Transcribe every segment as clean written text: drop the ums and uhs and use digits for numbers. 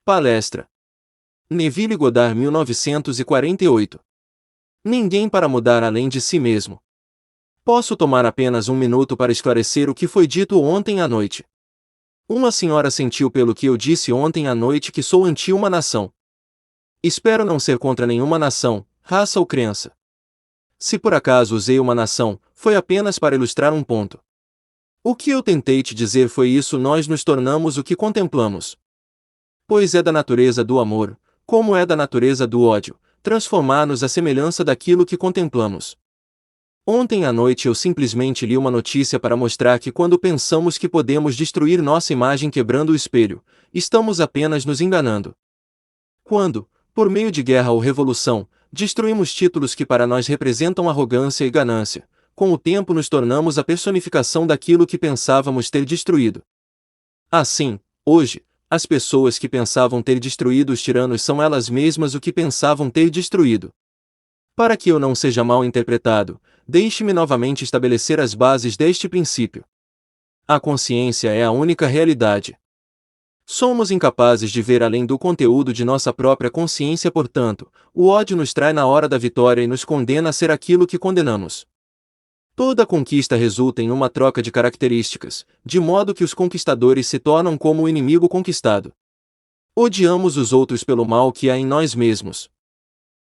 Palestra. Neville Goddard 1948. Ninguém para mudar além de si mesmo. Posso tomar apenas um minuto para esclarecer o que foi dito ontem à noite. Uma senhora sentiu pelo que eu disse ontem à noite que sou anti uma nação. Espero não ser contra nenhuma nação, raça ou crença. Se por acaso usei uma nação, foi apenas para ilustrar um ponto. O que eu tentei te dizer foi isso: nós nos tornamos o que contemplamos. Pois é da natureza do amor, como é da natureza do ódio, transformar-nos à semelhança daquilo que contemplamos. Ontem à noite eu simplesmente li uma notícia para mostrar que quando pensamos que podemos destruir nossa imagem quebrando o espelho, estamos apenas nos enganando. Quando, por meio de guerra ou revolução, destruímos títulos que para nós representam arrogância e ganância, com o tempo nos tornamos a personificação daquilo que pensávamos ter destruído. Assim, hoje, as pessoas que pensavam ter destruído os tiranos são elas mesmas o que pensavam ter destruído. Para que eu não seja mal interpretado, deixe-me novamente estabelecer as bases deste princípio. A consciência é a única realidade. Somos incapazes de ver além do conteúdo de nossa própria consciência, portanto, o ódio nos trai na hora da vitória e nos condena a ser aquilo que condenamos. Toda conquista resulta em uma troca de características, de modo que os conquistadores se tornam como o inimigo conquistado. Odiamos os outros pelo mal que há em nós mesmos.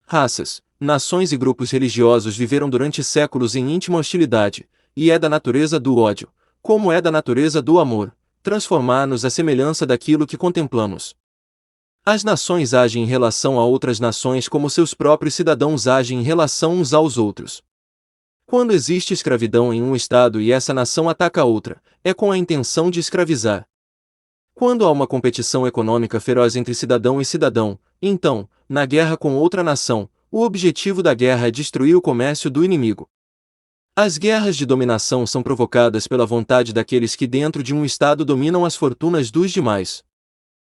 Raças, nações e grupos religiosos viveram durante séculos em íntima hostilidade, e é da natureza do ódio, como é da natureza do amor, transformar-nos à semelhança daquilo que contemplamos. As nações agem em relação a outras nações como seus próprios cidadãos agem em relação uns aos outros. Quando existe escravidão em um estado e essa nação ataca a outra, é com a intenção de escravizar. Quando há uma competição econômica feroz entre cidadão e cidadão, então, na guerra com outra nação, o objetivo da guerra é destruir o comércio do inimigo. As guerras de dominação são provocadas pela vontade daqueles que dentro de um estado dominam as fortunas dos demais.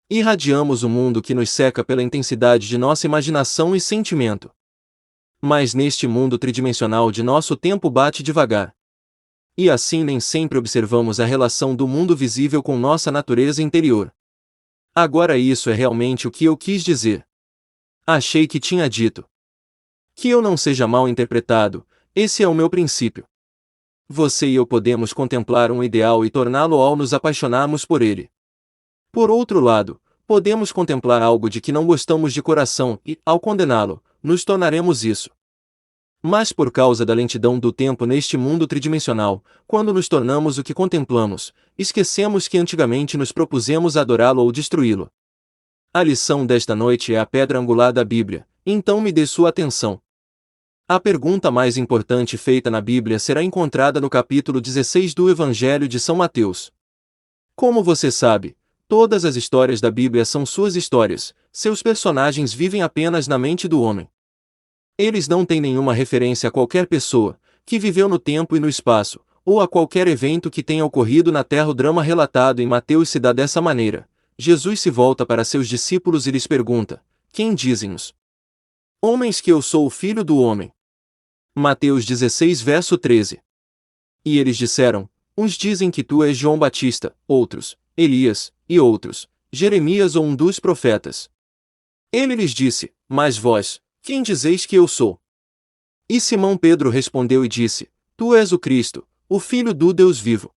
Irradiamos o mundo que nos seca pela intensidade de nossa imaginação e sentimento. Mas neste mundo tridimensional de nosso tempo bate devagar. E assim nem sempre observamos a relação do mundo visível com nossa natureza interior. Agora isso é realmente o que eu quis dizer. Achei que tinha dito. Que eu não seja mal interpretado, esse é o meu princípio. Você e eu podemos contemplar um ideal e torná-lo ao nos apaixonarmos por ele. Por outro lado, podemos contemplar algo de que não gostamos de coração e, ao condená-lo, nos tornaremos isso. Mas por causa da lentidão do tempo neste mundo tridimensional, quando nos tornamos o que contemplamos, esquecemos que antigamente nos propusemos adorá-lo ou destruí-lo. A lição desta noite é a pedra angular da Bíblia, então me dê sua atenção. A pergunta mais importante feita na Bíblia será encontrada no capítulo 16 do Evangelho de São Mateus. Como você sabe, todas as histórias da Bíblia são suas histórias, seus personagens vivem apenas na mente do homem. Eles não têm nenhuma referência a qualquer pessoa, que viveu no tempo e no espaço, ou a qualquer evento que tenha ocorrido na Terra. O drama relatado em Mateus se dá dessa maneira. Jesus se volta para seus discípulos e lhes pergunta: quem dizem os homens que eu sou o Filho do Homem? Mateus 16 verso 13. E eles disseram: uns dizem que tu és João Batista, outros, Elias, e outros, Jeremias ou um dos profetas. Ele lhes disse: mas vós, quem dizeis que eu sou? E Simão Pedro respondeu e disse: tu és o Cristo, o Filho do Deus vivo.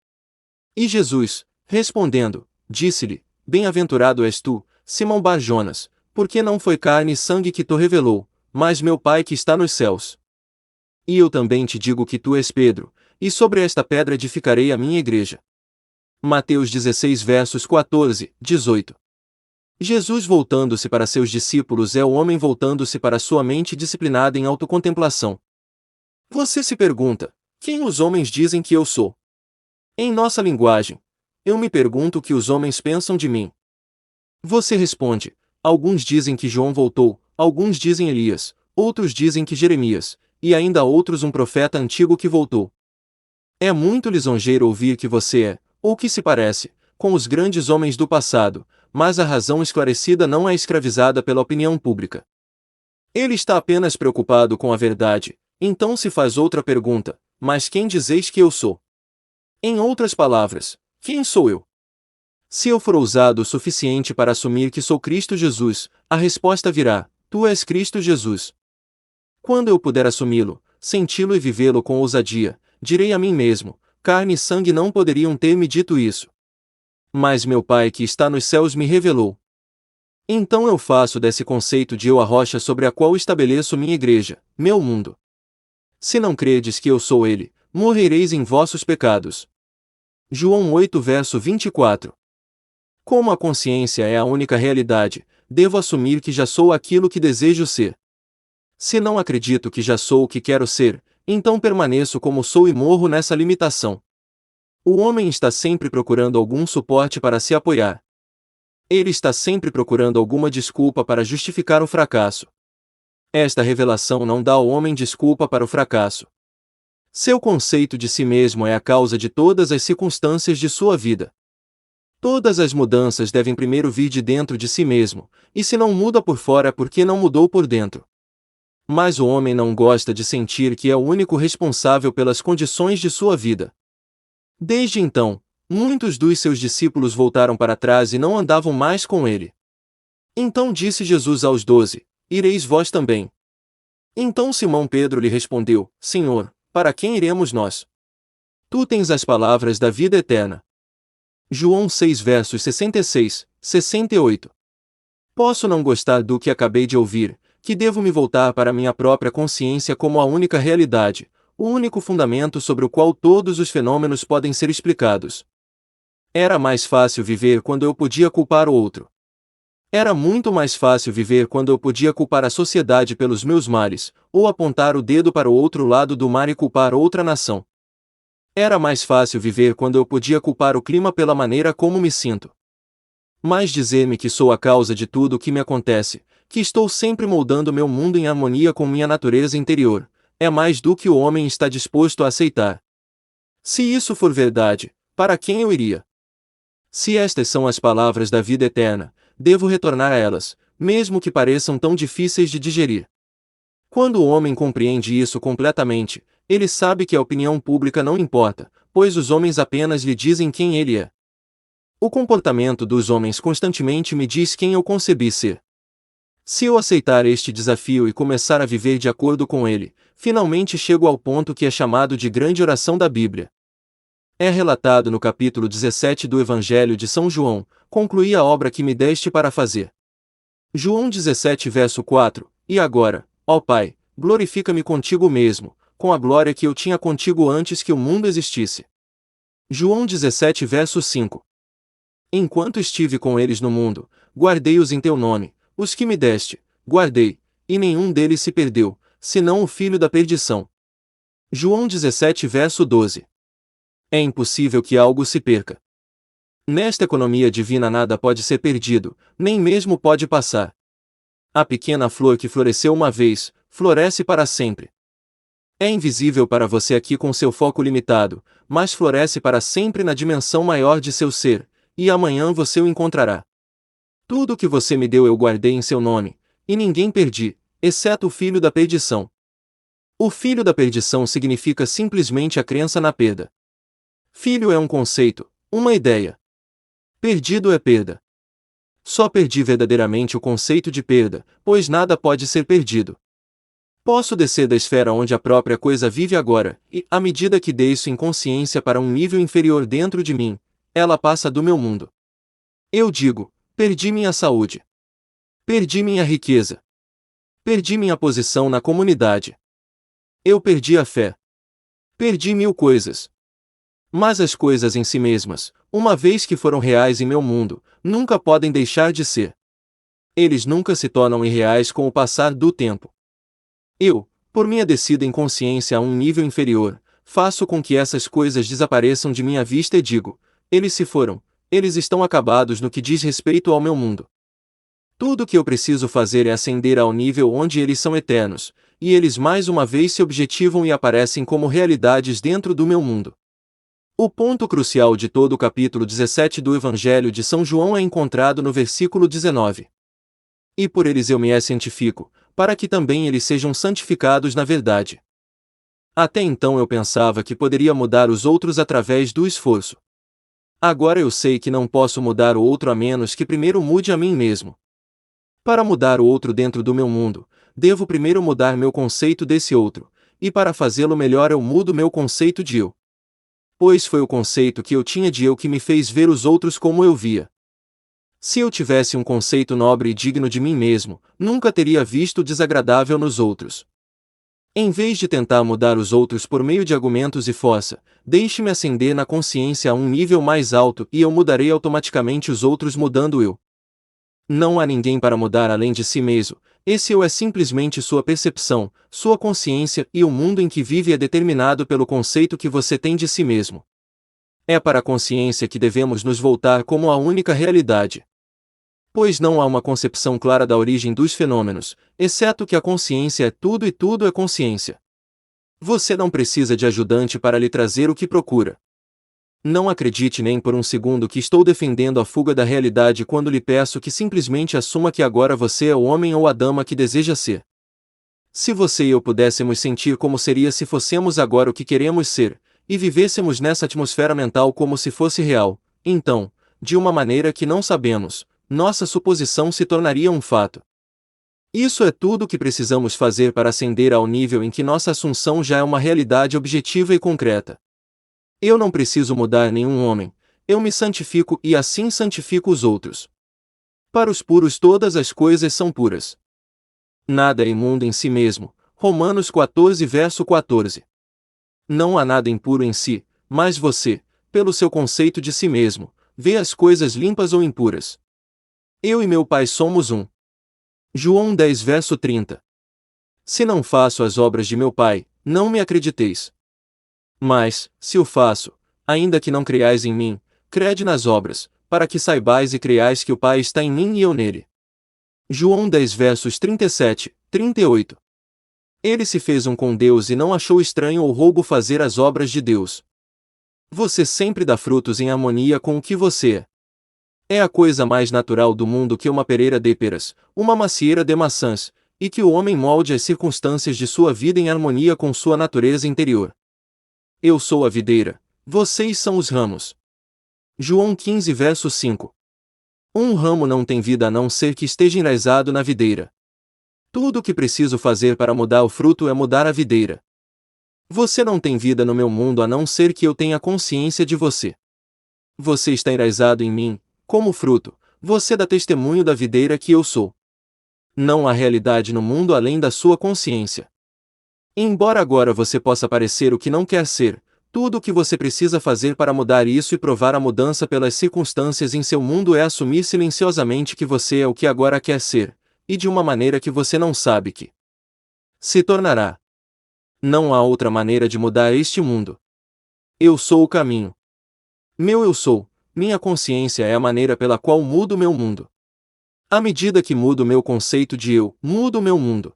E Jesus, respondendo, disse-lhe: bem-aventurado és tu, Simão Bar-Jonas, porque não foi carne e sangue que te revelou, mas meu Pai que está nos céus. E eu também te digo que tu és Pedro, e sobre esta pedra edificarei a minha igreja. Mateus 16 versos 14, 18. Jesus voltando-se para seus discípulos é o homem voltando-se para sua mente disciplinada em autocontemplação. Você se pergunta: quem os homens dizem que eu sou? Em nossa linguagem, eu me pergunto o que os homens pensam de mim. Você responde: alguns dizem que João voltou, alguns dizem Elias, outros dizem que Jeremias, e ainda outros um profeta antigo que voltou. É muito lisonjeiro ouvir que você é, ou que se parece, com os grandes homens do passado, mas a razão esclarecida não é escravizada pela opinião pública. Ele está apenas preocupado com a verdade, então se faz outra pergunta: mas quem dizeis que eu sou? Em outras palavras, quem sou eu? Se eu for ousado o suficiente para assumir que sou Cristo Jesus, a resposta virá: Tu és Cristo Jesus. Quando eu puder assumi-lo, senti-lo e vivê-lo com ousadia, direi a mim mesmo: carne e sangue não poderiam ter me dito isso. Mas meu Pai que está nos céus me revelou. Então eu faço desse conceito de eu a rocha sobre a qual estabeleço minha igreja, meu mundo. Se não credes que eu sou ele, morrereis em vossos pecados. João 8 verso 24. Como a consciência é a única realidade, devo assumir que já sou aquilo que desejo ser. Se não acredito que já sou o que quero ser, então permaneço como sou e morro nessa limitação. O homem está sempre procurando algum suporte para se apoiar. Ele está sempre procurando alguma desculpa para justificar o fracasso. Esta revelação não dá ao homem desculpa para o fracasso. Seu conceito de si mesmo é a causa de todas as circunstâncias de sua vida. Todas as mudanças devem primeiro vir de dentro de si mesmo, e se não muda por fora é porque não mudou por dentro. Mas o homem não gosta de sentir que é o único responsável pelas condições de sua vida. Desde então, muitos dos seus discípulos voltaram para trás e não andavam mais com ele. Então disse Jesus aos 12: Ireis vós também? Então Simão Pedro lhe respondeu: Senhor, para quem iremos nós? Tu tens as palavras da vida eterna. João 6 versos 66, 68. Posso não gostar do que acabei de ouvir, que devo me voltar para minha própria consciência como a única realidade, o único fundamento sobre o qual todos os fenômenos podem ser explicados. Era mais fácil viver quando eu podia culpar o outro. Era muito mais fácil viver quando eu podia culpar a sociedade pelos meus males, ou apontar o dedo para o outro lado do mar e culpar outra nação. Era mais fácil viver quando eu podia culpar o clima pela maneira como me sinto. Mas dizer-me que sou a causa de tudo o que me acontece, que estou sempre moldando meu mundo em harmonia com minha natureza interior, é mais do que o homem está disposto a aceitar. Se isso for verdade, para quem eu iria? Se estas são as palavras da vida eterna, devo retornar a elas, mesmo que pareçam tão difíceis de digerir. Quando o homem compreende isso completamente, ele sabe que a opinião pública não importa, pois os homens apenas lhe dizem quem ele é. O comportamento dos homens constantemente me diz quem eu concebi ser. Se eu aceitar este desafio e começar a viver de acordo com ele, finalmente chego ao ponto que é chamado de grande oração da Bíblia. É relatado no capítulo 17 do Evangelho de São João: concluí a obra que me deste para fazer. João 17 verso 4, e agora, ó Pai, glorifica-me contigo mesmo, com a glória que eu tinha contigo antes que o mundo existisse. João 17 verso 5. Enquanto estive com eles no mundo, guardei-os em teu nome, os que me deste, guardei, e nenhum deles se perdeu, senão o filho da perdição. João 17 verso 12. É impossível que algo se perca. Nesta economia divina nada pode ser perdido, nem mesmo pode passar. A pequena flor que floresceu uma vez, floresce para sempre. É invisível para você aqui com seu foco limitado, mas floresce para sempre na dimensão maior de seu ser, e amanhã você o encontrará. Tudo o que você me deu eu guardei em seu nome, e ninguém perdi, exceto o filho da perdição. O filho da perdição significa simplesmente a crença na perda. Filho é um conceito, uma ideia. Perdido é perda. Só perdi verdadeiramente o conceito de perda, pois nada pode ser perdido. Posso descer da esfera onde a própria coisa vive agora, e, à medida que desço em consciência para um nível inferior dentro de mim, ela passa do meu mundo. Eu digo: perdi minha saúde. Perdi minha riqueza. Perdi minha posição na comunidade. Eu perdi a fé. Perdi mil coisas. Mas as coisas em si mesmas, uma vez que foram reais em meu mundo, nunca podem deixar de ser. Eles nunca se tornam irreais com o passar do tempo. Eu, por minha descida em consciência a um nível inferior, faço com que essas coisas desapareçam de minha vista e digo: eles se foram, eles estão acabados no que diz respeito ao meu mundo. Tudo o que eu preciso fazer é ascender ao nível onde eles são eternos, e eles mais uma vez se objetivam e aparecem como realidades dentro do meu mundo. O ponto crucial de todo o capítulo 17 do Evangelho de São João é encontrado no versículo 19. E por eles eu me santifico, para que também eles sejam santificados na verdade. Até então eu pensava que poderia mudar os outros através do esforço. Agora eu sei que não posso mudar o outro a menos que primeiro mude a mim mesmo. Para mudar o outro dentro do meu mundo, devo primeiro mudar meu conceito desse outro, e para fazê-lo melhor eu mudo meu conceito de eu. Pois foi o conceito que eu tinha de eu que me fez ver os outros como eu via. Se eu tivesse um conceito nobre e digno de mim mesmo, nunca teria visto o desagradável nos outros. Em vez de tentar mudar os outros por meio de argumentos e força, deixe-me ascender na consciência a um nível mais alto e eu mudarei automaticamente os outros mudando eu. Não há ninguém para mudar além de si mesmo, esse eu é simplesmente sua percepção, sua consciência e o mundo em que vive é determinado pelo conceito que você tem de si mesmo. É para a consciência que devemos nos voltar como a única realidade. Pois não há uma concepção clara da origem dos fenômenos, exceto que a consciência é tudo e tudo é consciência. Você não precisa de ajudante para lhe trazer o que procura. Não acredite nem por um segundo que estou defendendo a fuga da realidade quando lhe peço que simplesmente assuma que agora você é o homem ou a dama que deseja ser. Se você e eu pudéssemos sentir como seria se fossemos agora o que queremos ser, e vivêssemos nessa atmosfera mental como se fosse real, então, de uma maneira que não sabemos, nossa suposição se tornaria um fato. Isso é tudo o que precisamos fazer para ascender ao nível em que nossa assunção já é uma realidade objetiva e concreta. Eu não preciso mudar nenhum homem, eu me santifico e assim santifico os outros. Para os puros todas as coisas são puras. Nada é imundo em si mesmo. Romanos 14 verso 14. Não há nada impuro em si, mas você, pelo seu conceito de si mesmo, vê as coisas limpas ou impuras. Eu e meu Pai somos um. João 10 verso 30. Se não faço as obras de meu Pai, não me acrediteis. Mas, se o faço, ainda que não creiais em mim, crede nas obras, para que saibais e creiais que o Pai está em mim e eu nele. João 10 versos 37, 38. Ele se fez um com Deus e não achou estranho ou roubo fazer as obras de Deus. Você sempre dá frutos em harmonia com o que você é. É a coisa mais natural do mundo que uma pereira dê peras, uma macieira dê maçãs, e que o homem molde as circunstâncias de sua vida em harmonia com sua natureza interior. Eu sou a videira, vocês são os ramos. João 15 verso 5. Um ramo não tem vida a não ser que esteja enraizado na videira. Tudo o que preciso fazer para mudar o fruto é mudar a videira. Você não tem vida no meu mundo a não ser que eu tenha consciência de você. Você está enraizado em mim, como fruto, você dá testemunho da videira que eu sou. Não há realidade no mundo além da sua consciência. Embora agora você possa parecer o que não quer ser, tudo o que você precisa fazer para mudar isso e provar a mudança pelas circunstâncias em seu mundo é assumir silenciosamente que você é o que agora quer ser, e de uma maneira que você não sabe que se tornará. Não há outra maneira de mudar este mundo. Eu sou o caminho. Meu eu sou, minha consciência é a maneira pela qual mudo meu mundo. À medida que mudo meu conceito de eu, mudo meu mundo.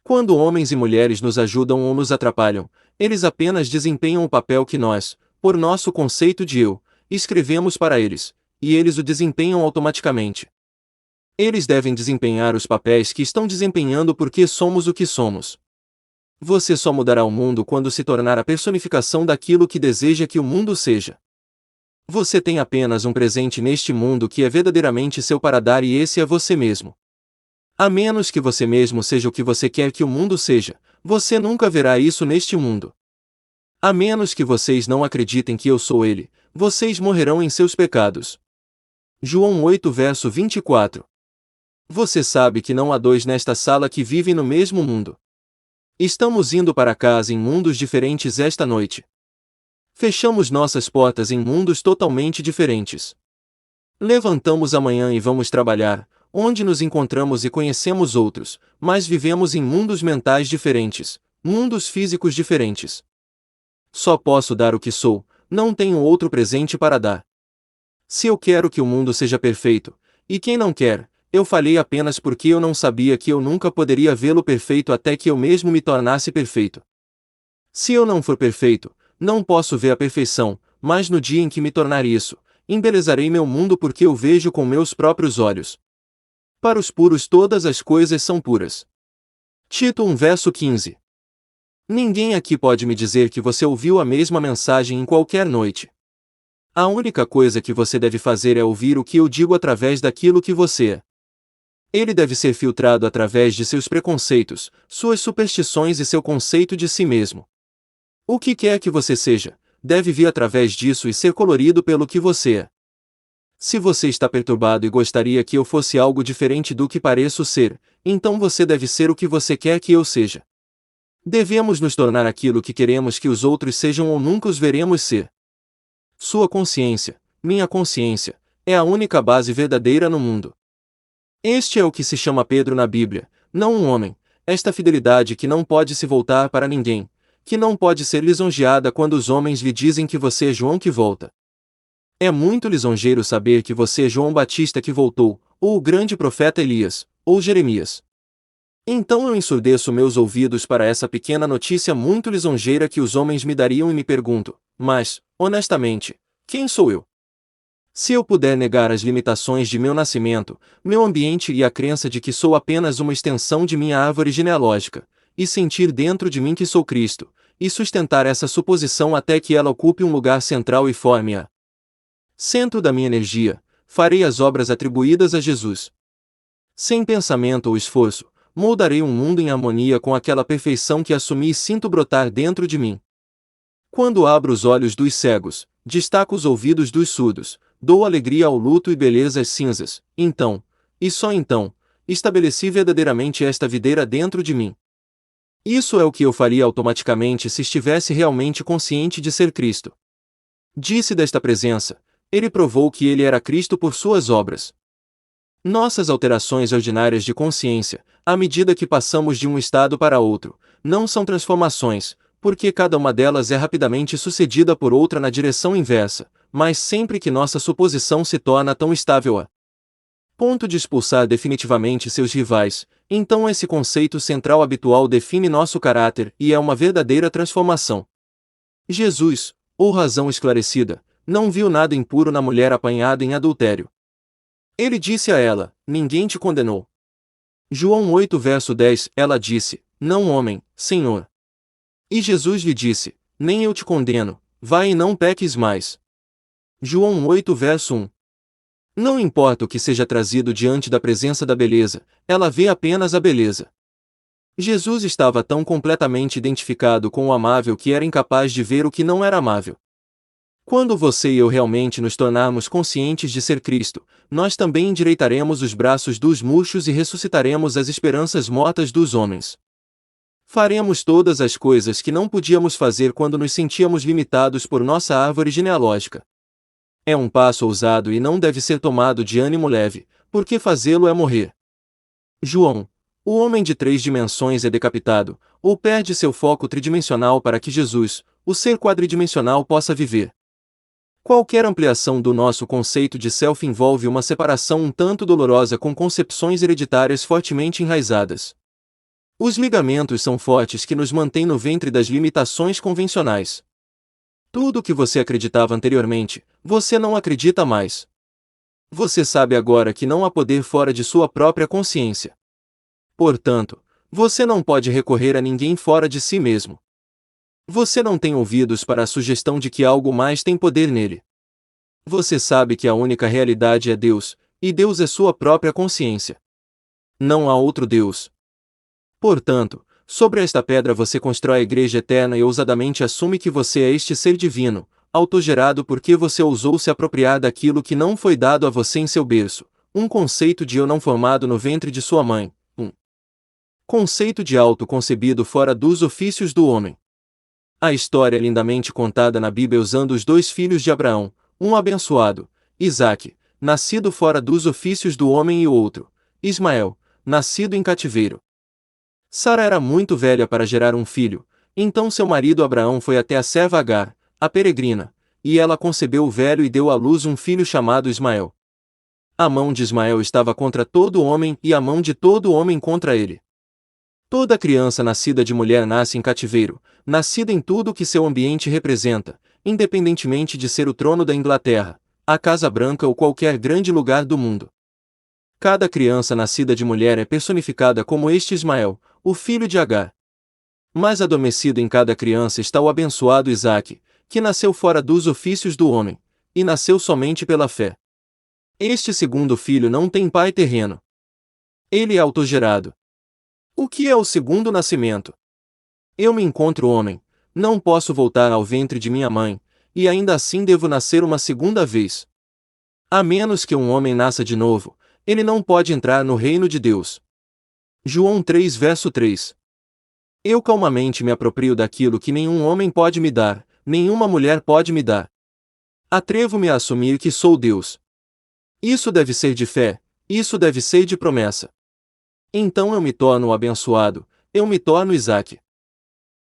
Quando homens e mulheres nos ajudam ou nos atrapalham, eles apenas desempenham o papel que nós, por nosso conceito de eu, escrevemos para eles, e eles o desempenham automaticamente. Eles devem desempenhar os papéis que estão desempenhando porque somos o que somos. Você só mudará o mundo quando se tornar a personificação daquilo que deseja que o mundo seja. Você tem apenas um presente neste mundo que é verdadeiramente seu para dar e esse é você mesmo. A menos que você mesmo seja o que você quer que o mundo seja, você nunca verá isso neste mundo. A menos que vocês não acreditem que eu sou ele, vocês morrerão em seus pecados. João 8 verso 24. Você sabe que não há dois nesta sala que vivem no mesmo mundo. Estamos indo para casa em mundos diferentes esta noite. Fechamos nossas portas em mundos totalmente diferentes. Levantamos amanhã e vamos trabalhar, onde nos encontramos e conhecemos outros, mas vivemos em mundos mentais diferentes, mundos físicos diferentes. Só posso dar o que sou, não tenho outro presente para dar. Se eu quero que o mundo seja perfeito, e quem não quer, eu falhei apenas porque eu não sabia que eu nunca poderia vê-lo perfeito até que eu mesmo me tornasse perfeito. Se eu não for perfeito, não posso ver a perfeição, mas no dia em que me tornar isso, embelezarei meu mundo porque eu vejo com meus próprios olhos. Para os puros todas as coisas são puras. Tito 1 verso 15. Ninguém aqui pode me dizer que você ouviu a mesma mensagem em qualquer noite. A única coisa que você deve fazer é ouvir o que eu digo através daquilo que você é. Ele deve ser filtrado através de seus preconceitos, suas superstições e seu conceito de si mesmo. O que quer que você seja, deve vir através disso e ser colorido pelo que você é. Se você está perturbado e gostaria que eu fosse algo diferente do que pareço ser, então você deve ser o que você quer que eu seja. Devemos nos tornar aquilo que queremos que os outros sejam ou nunca os veremos ser. Sua consciência, minha consciência, é a única base verdadeira no mundo. Este é o que se chama Pedro na Bíblia, não um homem, esta fidelidade que não pode se voltar para ninguém, que não pode ser lisonjeada quando os homens lhe dizem que você é João que volta. É muito lisonjeiro saber que você é João Batista que voltou, ou o grande profeta Elias, ou Jeremias. Então eu ensurdeço meus ouvidos para essa pequena notícia muito lisonjeira que os homens me dariam e me pergunto, mas, honestamente, quem sou eu? Se eu puder negar as limitações de meu nascimento, meu ambiente e a crença de que sou apenas uma extensão de minha árvore genealógica, e sentir dentro de mim que sou Cristo, e sustentar essa suposição até que ela ocupe um lugar central e forme-a centro da minha energia, farei as obras atribuídas a Jesus. Sem pensamento ou esforço, moldarei um mundo em harmonia com aquela perfeição que assumi e sinto brotar dentro de mim. Quando abro os olhos dos cegos, destaco os ouvidos dos surdos, dou alegria ao luto e beleza às cinzas, então, e só então, estabeleci verdadeiramente esta videira dentro de mim. Isso é o que eu faria automaticamente se estivesse realmente consciente de ser Cristo. Disse desta presença, ele provou que ele era Cristo por suas obras. Nossas alterações ordinárias de consciência, à medida que passamos de um estado para outro, não são transformações, porque cada uma delas é rapidamente sucedida por outra na direção inversa, mas sempre que nossa suposição se torna tão estável a ponto de expulsar definitivamente seus rivais, então esse conceito central habitual define nosso caráter e é uma verdadeira transformação. Jesus, ou razão esclarecida, não viu nada impuro na mulher apanhada em adultério. Ele disse a ela, ninguém te condenou. João 8 verso 10, ela disse, não homem, Senhor. E Jesus lhe disse, nem eu te condeno, vai e não peques mais. João 8 verso 1. Não importa o que seja trazido diante da presença da beleza, ela vê apenas a beleza. Jesus estava tão completamente identificado com o amável que era incapaz de ver o que não era amável. Quando você e eu realmente nos tornarmos conscientes de ser Cristo, nós também endireitaremos os braços dos murchos e ressuscitaremos as esperanças mortas dos homens. Faremos todas as coisas que não podíamos fazer quando nos sentíamos limitados por nossa árvore genealógica. É um passo ousado e não deve ser tomado de ânimo leve, porque fazê-lo é morrer. João, o homem de 3 dimensões é decapitado, ou perde seu foco tridimensional para que Jesus, o ser quadridimensional, possa viver. Qualquer ampliação do nosso conceito de self envolve uma separação um tanto dolorosa com concepções hereditárias fortemente enraizadas. Os ligamentos são fortes que nos mantêm no ventre das limitações convencionais. Tudo o que você acreditava anteriormente, você não acredita mais. Você sabe agora que não há poder fora de sua própria consciência. Portanto, você não pode recorrer a ninguém fora de si mesmo. Você não tem ouvidos para a sugestão de que algo mais tem poder nele. Você sabe que a única realidade é Deus, e Deus é sua própria consciência. Não há outro Deus. Portanto, sobre esta pedra você constrói a igreja eterna e ousadamente assume que você é este ser divino, autogerado porque você ousou se apropriar daquilo que não foi dado a você em seu berço, um conceito de eu não formado no ventre de sua mãe, um conceito de auto concebido fora dos ofícios do homem. A história é lindamente contada na Bíblia usando os 2 filhos de Abraão, um abençoado, Isaque, nascido fora dos ofícios do homem e o outro, Ismael, nascido em cativeiro. Sara era muito velha para gerar um filho, então seu marido Abraão foi até a serva Agar, a peregrina, e ela concebeu o velho e deu à luz um filho chamado Ismael. A mão de Ismael estava contra todo homem e a mão de todo homem contra ele. Toda criança nascida de mulher nasce em cativeiro, nascida em tudo o que seu ambiente representa, independentemente de ser o trono da Inglaterra, a Casa Branca ou qualquer grande lugar do mundo. Cada criança nascida de mulher é personificada como este Ismael, o filho de Agar. Mais adormecido em cada criança está o abençoado Isaque, que nasceu fora dos ofícios do homem, e nasceu somente pela fé. Este segundo filho não tem pai terreno. Ele é autogerado. O que é o segundo nascimento? Eu me encontro homem, não posso voltar ao ventre de minha mãe, e ainda assim devo nascer uma segunda vez. A menos que um homem nasça de novo, ele não pode entrar no reino de Deus. João 3 verso 3. Eu calmamente me aproprio daquilo que nenhum homem pode me dar, nenhuma mulher pode me dar. Atrevo-me a assumir que sou Deus. Isso deve ser de fé, isso deve ser de promessa. Então eu me torno abençoado, eu me torno Isaque.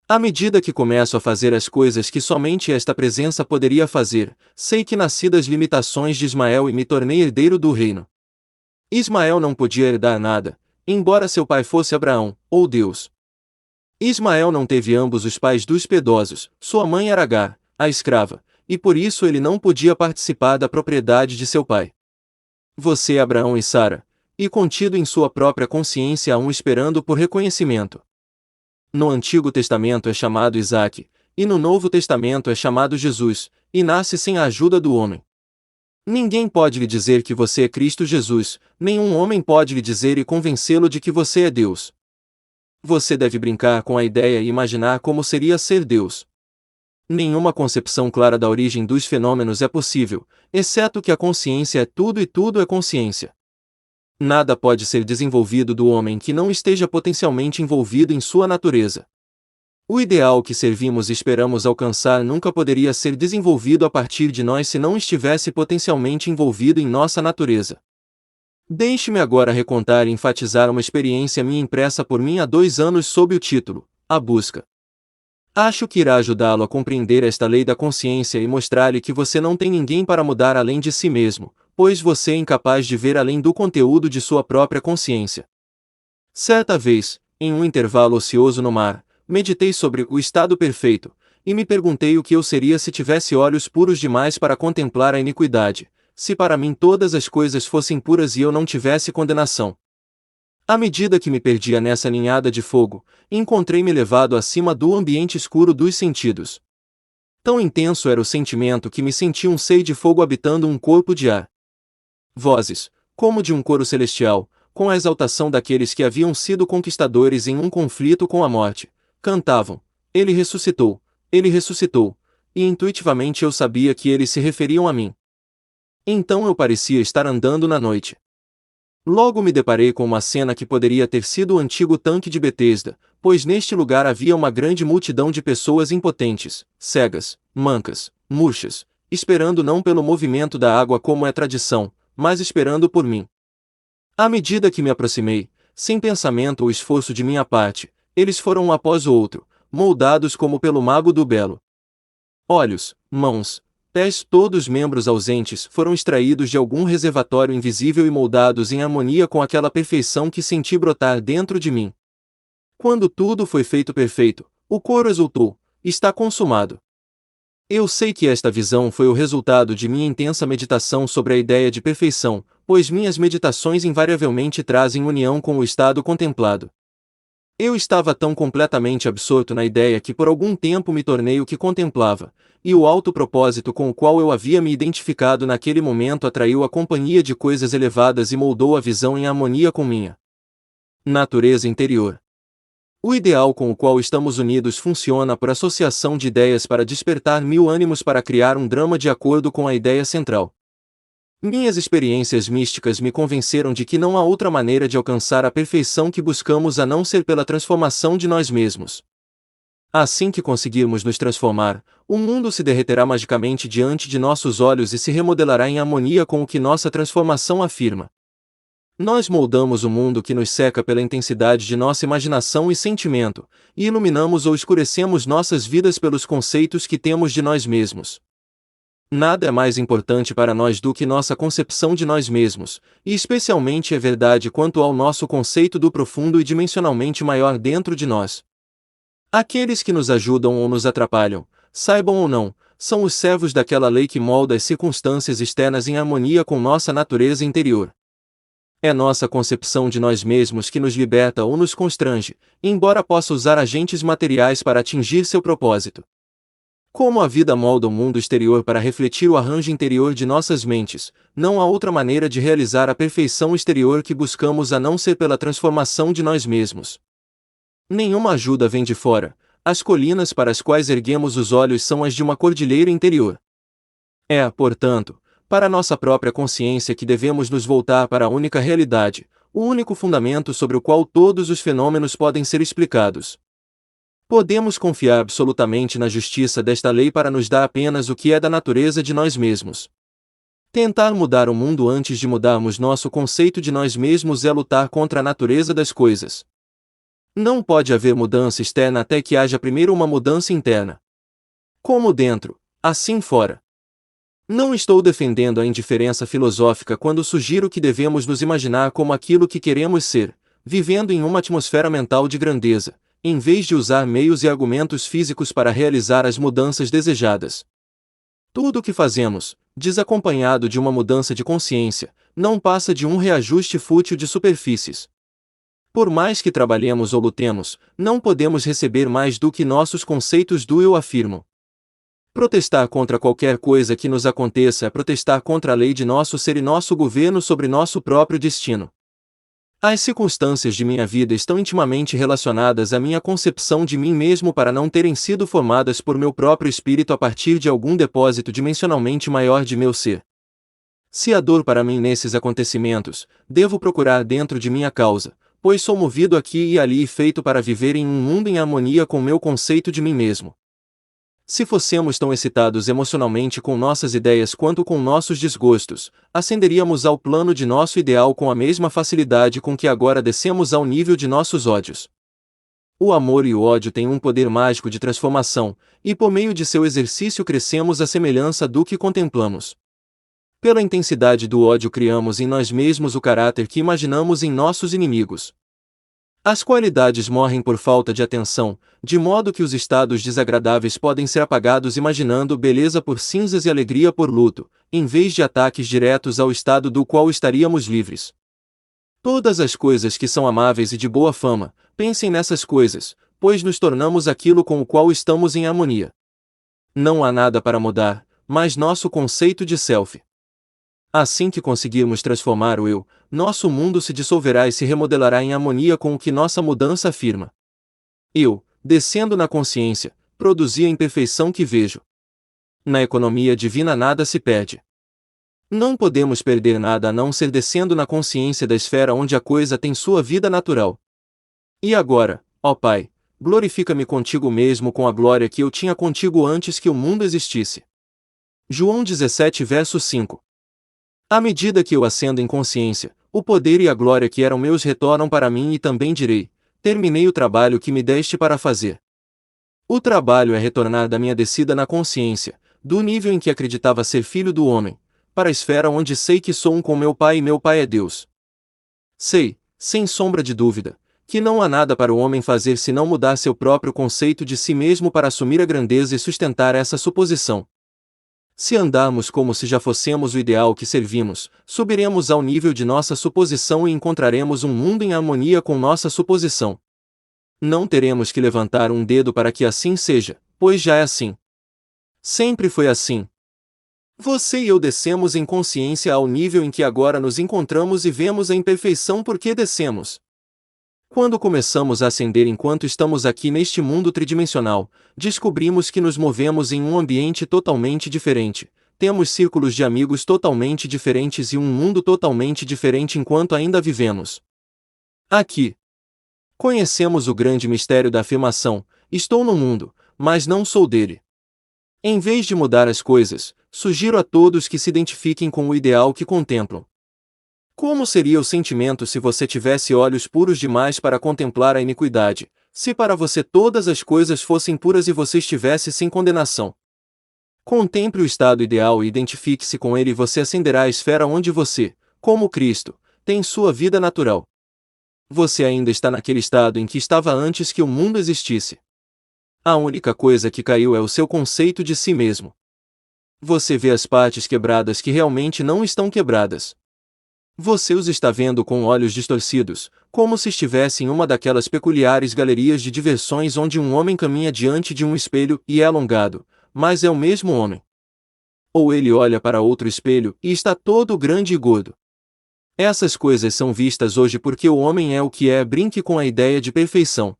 À medida que começo a fazer as coisas que somente esta presença poderia fazer, sei que nasci das limitações de Ismael e me tornei herdeiro do reino. Ismael não podia herdar nada, embora seu pai fosse Abraão, ou Deus. Ismael não teve ambos os pais dos piedosos, sua mãe era Agar, a escrava, e por isso ele não podia participar da propriedade de seu pai. Você, Abraão e Sara, e contido em sua própria consciência há um esperando por reconhecimento. No Antigo Testamento é chamado Isaque, e no Novo Testamento é chamado Jesus, e nasce sem a ajuda do homem. Ninguém pode lhe dizer que você é Cristo Jesus, nenhum homem pode lhe dizer e convencê-lo de que você é Deus. Você deve brincar com a ideia e imaginar como seria ser Deus. Nenhuma concepção clara da origem dos fenômenos é possível, exceto que a consciência é tudo e tudo é consciência. Nada pode ser desenvolvido do homem que não esteja potencialmente envolvido em sua natureza. O ideal que servimos e esperamos alcançar nunca poderia ser desenvolvido a partir de nós se não estivesse potencialmente envolvido em nossa natureza. Deixe-me agora recontar e enfatizar uma experiência minha impressa por mim há 2 anos sob o título A Busca. Acho que irá ajudá-lo a compreender esta lei da consciência e mostrar-lhe que você não tem ninguém para mudar além de si mesmo, pois você é incapaz de ver além do conteúdo de sua própria consciência. Certa vez, em um intervalo ocioso no mar, meditei sobre o estado perfeito, e me perguntei o que eu seria se tivesse olhos puros demais para contemplar a iniquidade, se para mim todas as coisas fossem puras e eu não tivesse condenação. À medida que me perdia nessa ninhada de fogo, encontrei-me levado acima do ambiente escuro dos sentidos. Tão intenso era o sentimento que me senti um sei de fogo habitando um corpo de ar. Vozes, como de um coro celestial, com a exaltação daqueles que haviam sido conquistadores em um conflito com a morte, cantavam: Ele ressuscitou, e intuitivamente eu sabia que eles se referiam a mim. Então eu parecia estar andando na noite. Logo me deparei com uma cena que poderia ter sido o antigo tanque de Betesda, pois neste lugar havia uma grande multidão de pessoas impotentes, cegas, mancas, murchas, esperando não pelo movimento da água como é tradição, mas esperando por mim. À medida que me aproximei, sem pensamento ou esforço de minha parte, eles foram um após o outro, moldados como pelo mago do belo. Olhos, mãos, pés, todos membros ausentes foram extraídos de algum reservatório invisível e moldados em harmonia com aquela perfeição que senti brotar dentro de mim. Quando tudo foi feito perfeito, o coro exultou: está consumado. Eu sei que esta visão foi o resultado de minha intensa meditação sobre a ideia de perfeição, pois minhas meditações invariavelmente trazem união com o estado contemplado. Eu estava tão completamente absorto na ideia que por algum tempo me tornei o que contemplava, e o alto propósito com o qual eu havia me identificado naquele momento atraiu a companhia de coisas elevadas e moldou a visão em harmonia com minha natureza interior. O ideal com o qual estamos unidos funciona por associação de ideias para despertar 1000 ânimos para criar um drama de acordo com a ideia central. Minhas experiências místicas me convenceram de que não há outra maneira de alcançar a perfeição que buscamos a não ser pela transformação de nós mesmos. Assim que conseguirmos nos transformar, o mundo se derreterá magicamente diante de nossos olhos e se remodelará em harmonia com o que nossa transformação afirma. Nós moldamos o mundo que nos seca pela intensidade de nossa imaginação e sentimento, e iluminamos ou escurecemos nossas vidas pelos conceitos que temos de nós mesmos. Nada é mais importante para nós do que nossa concepção de nós mesmos, e especialmente é verdade quanto ao nosso conceito do profundo e dimensionalmente maior dentro de nós. Aqueles que nos ajudam ou nos atrapalham, saibam ou não, são os servos daquela lei que molda as circunstâncias externas em harmonia com nossa natureza interior. É nossa concepção de nós mesmos que nos liberta ou nos constrange, embora possa usar agentes materiais para atingir seu propósito. Como a vida molda o mundo exterior para refletir o arranjo interior de nossas mentes, não há outra maneira de realizar a perfeição exterior que buscamos a não ser pela transformação de nós mesmos. Nenhuma ajuda vem de fora, as colinas para as quais erguemos os olhos são as de uma cordilheira interior. É, portanto, para nossa própria consciência que devemos nos voltar para a única realidade, o único fundamento sobre o qual todos os fenômenos podem ser explicados. Podemos confiar absolutamente na justiça desta lei para nos dar apenas o que é da natureza de nós mesmos. Tentar mudar o mundo antes de mudarmos nosso conceito de nós mesmos é lutar contra a natureza das coisas. Não pode haver mudança externa até que haja primeiro uma mudança interna. Como dentro, assim fora. Não estou defendendo a indiferença filosófica quando sugiro que devemos nos imaginar como aquilo que queremos ser, vivendo em uma atmosfera mental de grandeza, em vez de usar meios e argumentos físicos para realizar as mudanças desejadas. Tudo o que fazemos, desacompanhado de uma mudança de consciência, não passa de um reajuste fútil de superfícies. Por mais que trabalhemos ou lutemos, não podemos receber mais do que nossos conceitos do eu afirmam. Protestar contra qualquer coisa que nos aconteça é protestar contra a lei de nosso ser e nosso governo sobre nosso próprio destino. As circunstâncias de minha vida estão intimamente relacionadas à minha concepção de mim mesmo para não terem sido formadas por meu próprio espírito a partir de algum depósito dimensionalmente maior de meu ser. Se há dor para mim nesses acontecimentos, devo procurar dentro de minha causa, pois sou movido aqui e ali e feito para viver em um mundo em harmonia com meu conceito de mim mesmo. Se fossemos tão excitados emocionalmente com nossas ideias quanto com nossos desgostos, ascenderíamos ao plano de nosso ideal com a mesma facilidade com que agora descemos ao nível de nossos ódios. O amor e o ódio têm um poder mágico de transformação, e por meio de seu exercício crescemos à semelhança do que contemplamos. Pela intensidade do ódio criamos em nós mesmos o caráter que imaginamos em nossos inimigos. As qualidades morrem por falta de atenção, de modo que os estados desagradáveis podem ser apagados imaginando beleza por cinzas e alegria por luto, em vez de ataques diretos ao estado do qual estaríamos livres. Todas as coisas que são amáveis e de boa fama, pensem nessas coisas, pois nos tornamos aquilo com o qual estamos em harmonia. Não há nada para mudar, mas nosso conceito de self. Assim que conseguirmos transformar o eu, nosso mundo se dissolverá e se remodelará em harmonia com o que nossa mudança afirma. Eu, descendo na consciência, produzi a imperfeição que vejo. Na economia divina nada se perde. Não podemos perder nada a não ser descendo na consciência da esfera onde a coisa tem sua vida natural. E agora, ó Pai, glorifica-me contigo mesmo com a glória que eu tinha contigo antes que o mundo existisse. João 17 verso 5. À medida que eu ascendo em consciência, o poder e a glória que eram meus retornam para mim e também direi, terminei o trabalho que me deste para fazer. O trabalho é retornar da minha descida na consciência, do nível em que acreditava ser filho do homem, para a esfera onde sei que sou um com meu Pai e meu Pai é Deus. Sei, sem sombra de dúvida, que não há nada para o homem fazer senão mudar seu próprio conceito de si mesmo para assumir a grandeza e sustentar essa suposição. Se andarmos como se já fossemos o ideal que servimos, subiremos ao nível de nossa suposição e encontraremos um mundo em harmonia com nossa suposição. Não teremos que levantar um dedo para que assim seja, pois já é assim. Sempre foi assim. Você e eu descemos em consciência ao nível em que agora nos encontramos e vemos a imperfeição porque descemos. Quando começamos a ascender enquanto estamos aqui neste mundo tridimensional, descobrimos que nos movemos em um ambiente totalmente diferente, temos círculos de amigos totalmente diferentes e um mundo totalmente diferente enquanto ainda vivemos aqui. Conhecemos o grande mistério da afirmação, estou no mundo, mas não sou dele. Em vez de mudar as coisas, sugiro a todos que se identifiquem com o ideal que contemplam. Como seria o sentimento se você tivesse olhos puros demais para contemplar a iniquidade, se para você todas as coisas fossem puras e você estivesse sem condenação? Contemple o estado ideal e identifique-se com ele e você ascenderá à esfera onde você, como Cristo, tem sua vida natural. Você ainda está naquele estado em que estava antes que o mundo existisse. A única coisa que caiu é o seu conceito de si mesmo. Você vê as partes quebradas que realmente não estão quebradas. Você os está vendo com olhos distorcidos, como se estivesse em uma daquelas peculiares galerias de diversões onde um homem caminha diante de um espelho e é alongado, mas é o mesmo homem. Ou ele olha para outro espelho e está todo grande e gordo. Essas coisas são vistas hoje porque o homem é o que é. Brinque com a ideia de perfeição.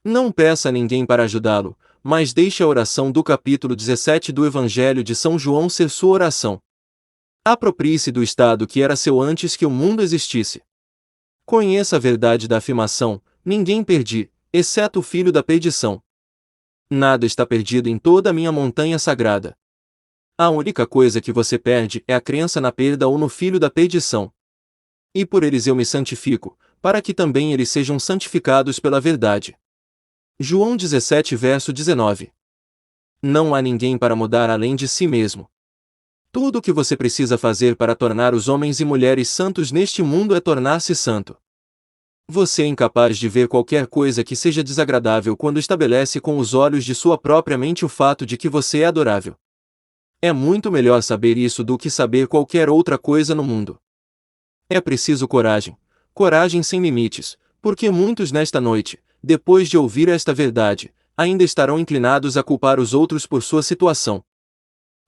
Não peça a ninguém para ajudá-lo, mas deixe a oração do capítulo 17 do Evangelho de São João ser sua oração. Aproprie-se do estado que era seu antes que o mundo existisse. Conheça a verdade da afirmação: ninguém perdi, exceto o filho da perdição. Nada está perdido em toda a minha montanha sagrada. A única coisa que você perde é a crença na perda ou no filho da perdição. E por eles eu me santifico, para que também eles sejam santificados pela verdade. João 17 verso 19. Não há ninguém para mudar além de si mesmo. Tudo o que você precisa fazer para tornar os homens e mulheres santos neste mundo é tornar-se santo. Você é incapaz de ver qualquer coisa que seja desagradável quando estabelece com os olhos de sua própria mente o fato de que você é adorável. É muito melhor saber isso do que saber qualquer outra coisa no mundo. É preciso coragem, coragem sem limites, porque muitos nesta noite, depois de ouvir esta verdade, ainda estarão inclinados a culpar os outros por sua situação.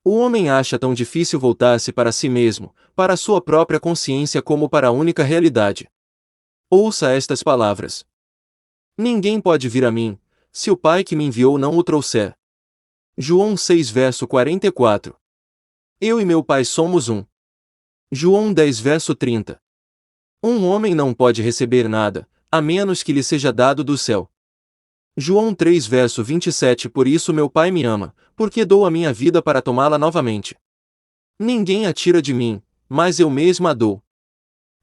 O homem acha tão difícil voltar-se para si mesmo, para a sua própria consciência como para a única realidade. Ouça estas palavras. Ninguém pode vir a mim, se o Pai que me enviou não o trouxer. João 6 verso 44. Eu e meu Pai somos um. João 10 verso 30. Um homem não pode receber nada, a menos que lhe seja dado do céu. João 3 verso 27. Por isso meu Pai me ama, porque dou a minha vida para tomá-la novamente. Ninguém a tira de mim, mas eu mesmo a dou.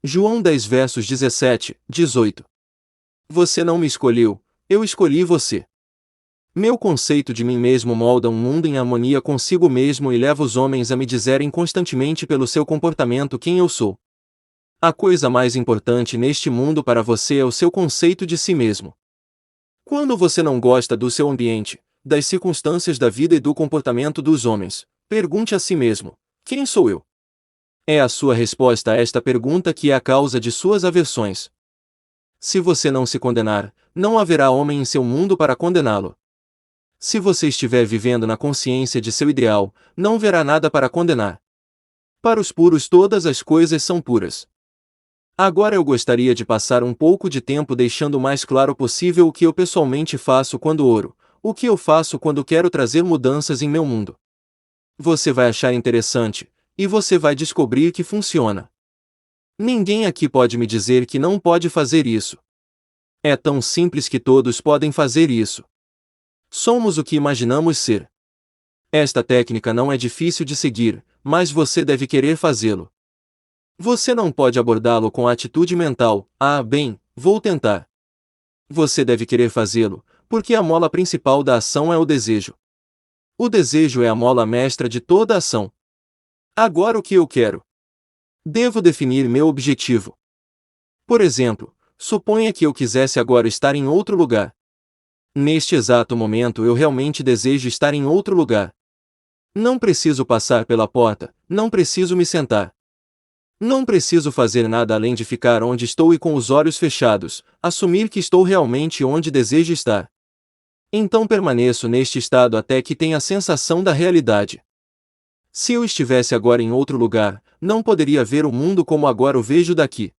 João 10 versos 17, 18. Você não me escolheu, eu escolhi você. Meu conceito de mim mesmo molda um mundo em harmonia consigo mesmo e leva os homens a me dizerem constantemente pelo seu comportamento quem eu sou. A coisa mais importante neste mundo para você é o seu conceito de si mesmo. Quando você não gosta do seu ambiente, das circunstâncias da vida e do comportamento dos homens, pergunte a si mesmo: quem sou eu? É a sua resposta a esta pergunta que é a causa de suas aversões. Se você não se condenar, não haverá homem em seu mundo para condená-lo. Se você estiver vivendo na consciência de seu ideal, não verá nada para condenar. Para os puros todas as coisas são puras. Agora eu gostaria de passar um pouco de tempo deixando o mais claro possível o que eu pessoalmente faço quando oro, o que eu faço quando quero trazer mudanças em meu mundo. Você vai achar interessante, e você vai descobrir que funciona. Ninguém aqui pode me dizer que não pode fazer isso. É tão simples que todos podem fazer isso. Somos o que imaginamos ser. Esta técnica não é difícil de seguir, mas você deve querer fazê-lo. Você não pode abordá-lo com a atitude mental: ah, bem, vou tentar. Você deve querer fazê-lo, porque a mola principal da ação é o desejo. O desejo é a mola mestra de toda a ação. Agora o que eu quero? Devo definir meu objetivo. Por exemplo, suponha que eu quisesse agora estar em outro lugar. Neste exato momento eu realmente desejo estar em outro lugar. Não preciso passar pela porta, não preciso me sentar. Não preciso fazer nada além de ficar onde estou e com os olhos fechados, assumir que estou realmente onde desejo estar. Então permaneço neste estado até que tenha a sensação da realidade. Se eu estivesse agora em outro lugar, não poderia ver o mundo como agora o vejo daqui.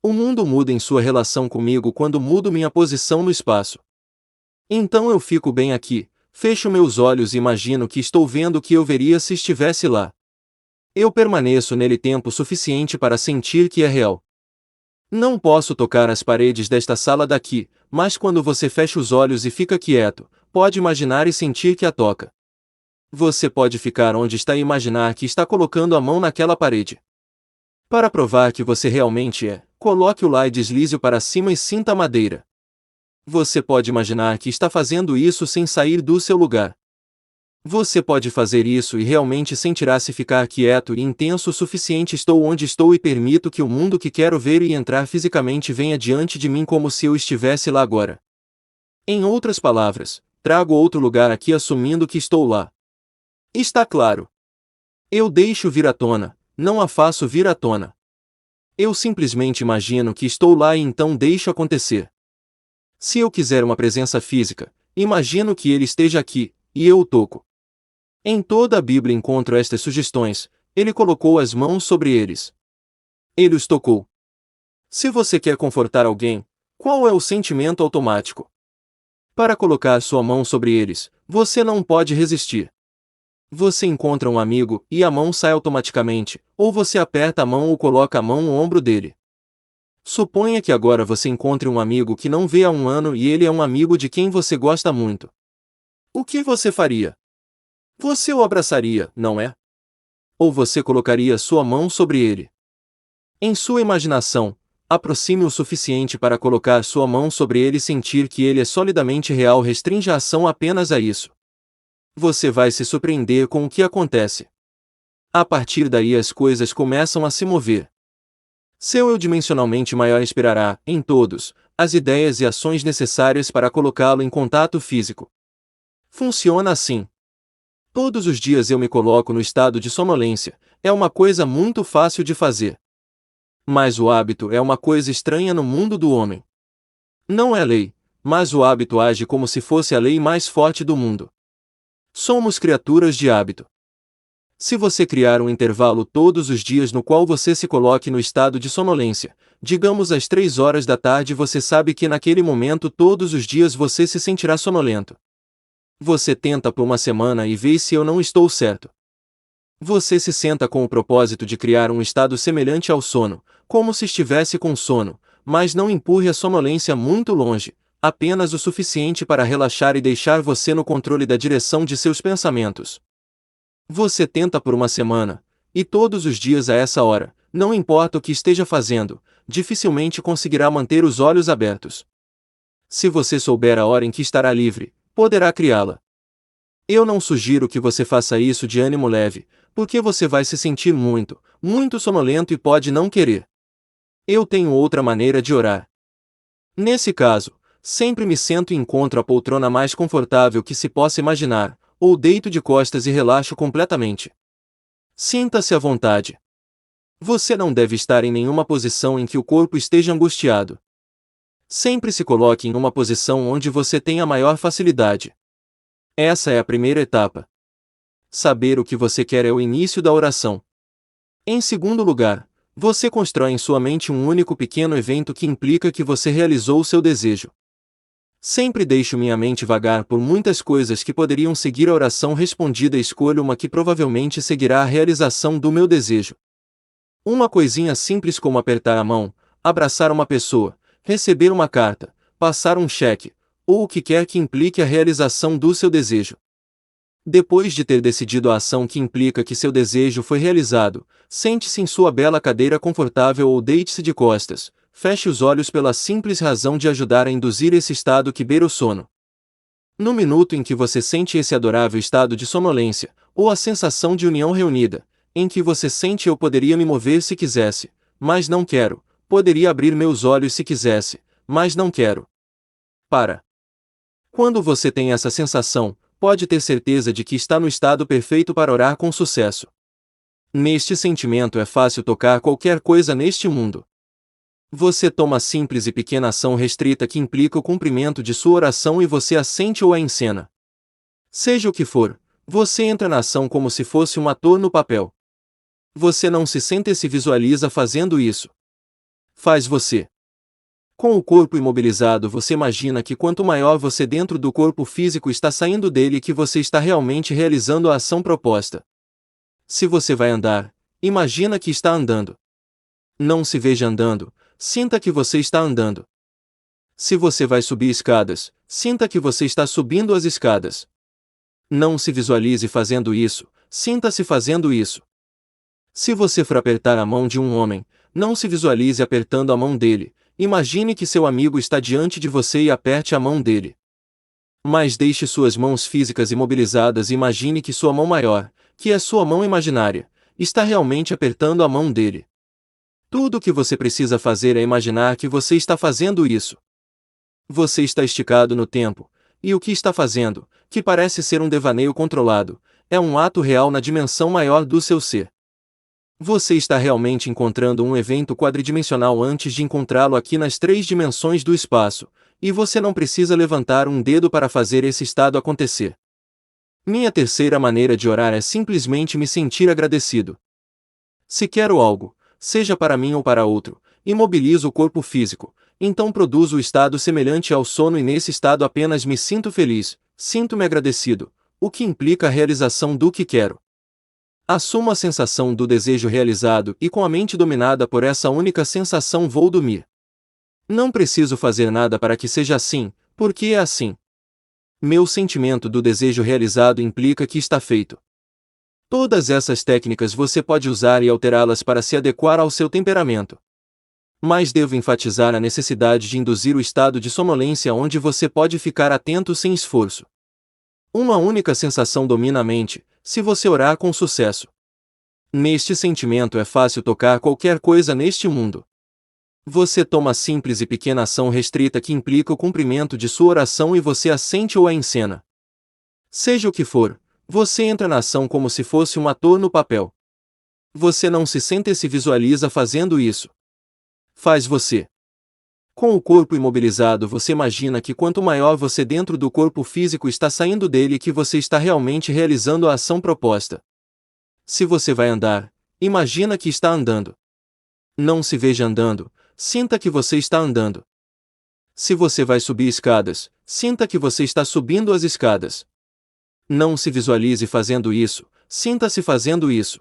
O mundo muda em sua relação comigo quando mudo minha posição no espaço. Então eu fico bem aqui, fecho meus olhos e imagino que estou vendo o que eu veria se estivesse lá. Eu permaneço nele tempo suficiente para sentir que é real. Não posso tocar as paredes desta sala daqui, mas quando você fecha os olhos e fica quieto, pode imaginar e sentir que a toca. Você pode ficar onde está e imaginar que está colocando a mão naquela parede. Para provar que você realmente é, coloque-o lá e deslize-o para cima e sinta a madeira. Você pode imaginar que está fazendo isso sem sair do seu lugar. Você pode fazer isso e realmente sentirá-se ficar quieto e intenso o suficiente. Estou onde estou e permito que o mundo que quero ver e entrar fisicamente venha diante de mim como se eu estivesse lá agora. Em outras palavras, trago outro lugar aqui assumindo que estou lá. Está claro? Eu deixo vir à tona, não a faço vir à tona. Eu simplesmente imagino que estou lá e então deixo acontecer. Se eu quiser uma presença física, imagino que ele esteja aqui, e eu o toco. Em toda a Bíblia encontro estas sugestões: ele colocou as mãos sobre eles. Ele os tocou. Se você quer confortar alguém, qual é o sentimento automático? Para colocar sua mão sobre eles, você não pode resistir. Você encontra um amigo e a mão sai automaticamente, ou você aperta a mão ou coloca a mão no ombro dele. Suponha que agora você encontre um amigo que não vê há um ano e ele é um amigo de quem você gosta muito. O que você faria? Você o abraçaria, não é? Ou você colocaria sua mão sobre ele? Em sua imaginação, aproxime o suficiente para colocar sua mão sobre ele e sentir que ele é solidamente real. Restrinja a ação apenas a isso. Você vai se surpreender com o que acontece. A partir daí as coisas começam a se mover. Seu eu dimensionalmente maior inspirará, em todos, as ideias e ações necessárias para colocá-lo em contato físico. Funciona assim. Todos os dias eu me coloco no estado de sonolência, é uma coisa muito fácil de fazer. Mas o hábito é uma coisa estranha no mundo do homem. Não é lei, mas o hábito age como se fosse a lei mais forte do mundo. Somos criaturas de hábito. Se você criar um intervalo todos os dias no qual você se coloque no estado de sonolência, digamos às 3 horas da tarde, você sabe que naquele momento todos os dias você se sentirá sonolento. Você tenta por uma semana e vê se eu não estou certo. Você se senta com o propósito de criar um estado semelhante ao sono, como se estivesse com sono, mas não empurre a sonolência muito longe, apenas o suficiente para relaxar e deixar você no controle da direção de seus pensamentos. Você tenta por uma semana, e todos os dias a essa hora, não importa o que esteja fazendo, dificilmente conseguirá manter os olhos abertos. Se você souber a hora em que estará livre, poderá criá-la. Eu não sugiro que você faça isso de ânimo leve, porque você vai se sentir muito, muito sonolento e pode não querer. Eu tenho outra maneira de orar. Nesse caso, sempre me sento e encontro a poltrona mais confortável que se possa imaginar, ou deito de costas e relaxo completamente. Sinta-se à vontade. Você não deve estar em nenhuma posição em que o corpo esteja angustiado. Sempre se coloque em uma posição onde você tenha maior facilidade. Essa é a primeira etapa. Saber o que você quer é o início da oração. Em segundo lugar, você constrói em sua mente um único pequeno evento que implica que você realizou o seu desejo. Sempre deixo minha mente vagar por muitas coisas que poderiam seguir a oração respondida e escolho uma que provavelmente seguirá a realização do meu desejo. Uma coisinha simples como apertar a mão, abraçar uma pessoa, receber uma carta, passar um cheque, ou o que quer que implique a realização do seu desejo. Depois de ter decidido a ação que implica que seu desejo foi realizado, sente-se em sua bela cadeira confortável ou deite-se de costas, feche os olhos pela simples razão de ajudar a induzir esse estado que beira o sono. No minuto em que você sente esse adorável estado de sonolência, ou a sensação de união reunida, em que você sente eu poderia me mover se quisesse, mas não quero, poderia abrir meus olhos se quisesse, mas não quero. Para. Quando você tem essa sensação, pode ter certeza de que está no estado perfeito para orar com sucesso. Neste sentimento é fácil tocar qualquer coisa neste mundo. Você toma a simples e pequena ação restrita que implica o cumprimento de sua oração e você a sente ou a encena. Seja o que for, você entra na ação como se fosse um ator no papel. Você não se sente e se visualiza fazendo isso. Faz você. Com o corpo imobilizado, você imagina que quanto maior você dentro do corpo físico está saindo dele, que você está realmente realizando a ação proposta. Se você vai andar, imagina que está andando. Não se veja andando, sinta que você está andando. Se você vai subir escadas, sinta que você está subindo as escadas. Não se visualize fazendo isso, sinta-se fazendo isso. Se você for apertar a mão de um homem, não se visualize apertando a mão dele, imagine que seu amigo está diante de você e aperte a mão dele. Mas deixe suas mãos físicas imobilizadas e imagine que sua mão maior, que é sua mão imaginária, está realmente apertando a mão dele. Tudo o que você precisa fazer é imaginar que você está fazendo isso. Você está esticado no tempo, e o que está fazendo, que parece ser um devaneio controlado, é um ato real na dimensão maior do seu ser. Você está realmente encontrando um evento quadridimensional antes de encontrá-lo aqui nas 3 dimensões do espaço, e você não precisa levantar um dedo para fazer esse estado acontecer. Minha terceira maneira de orar é simplesmente me sentir agradecido. Se quero algo, seja para mim ou para outro, imobilizo o corpo físico, então produzo o estado semelhante ao sono e nesse estado apenas me sinto feliz, sinto-me agradecido, o que implica a realização do que quero. Assumo a sensação do desejo realizado e com a mente dominada por essa única sensação vou dormir. Não preciso fazer nada para que seja assim, porque é assim. Meu sentimento do desejo realizado implica que está feito. Todas essas técnicas você pode usar e alterá-las para se adequar ao seu temperamento. Mas devo enfatizar a necessidade de induzir o estado de sonolência onde você pode ficar atento sem esforço. Uma única sensação domina a mente, se você orar com sucesso. Neste sentimento é fácil tocar qualquer coisa neste mundo. Você toma a simples e pequena ação restrita que implica o cumprimento de sua oração e você a sente ou a encena. Seja o que for, você entra na ação como se fosse um ator no papel. Você não se sente e se visualiza fazendo isso. Faz você. Com o corpo imobilizado você imagina que quanto maior você dentro do corpo físico está saindo dele que você está realmente realizando a ação proposta. Se você vai andar, imagina que está andando. Não se veja andando, sinta que você está andando. Se você vai subir escadas, sinta que você está subindo as escadas. Não se visualize fazendo isso, sinta-se fazendo isso.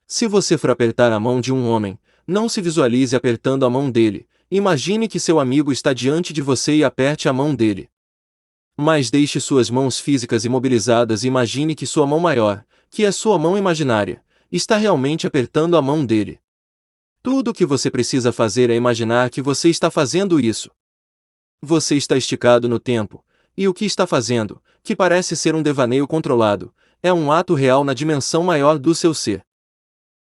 Se você for apertar a mão de um homem, não se visualize apertando a mão dele, imagine que seu amigo está diante de você e aperte a mão dele. Mas deixe suas mãos físicas imobilizadas e imagine que sua mão maior, que é sua mão imaginária, está realmente apertando a mão dele. Tudo o que você precisa fazer é imaginar que você está fazendo isso. Você está esticado no tempo, e o que está fazendo, que parece ser um devaneio controlado, é um ato real na dimensão maior do seu ser.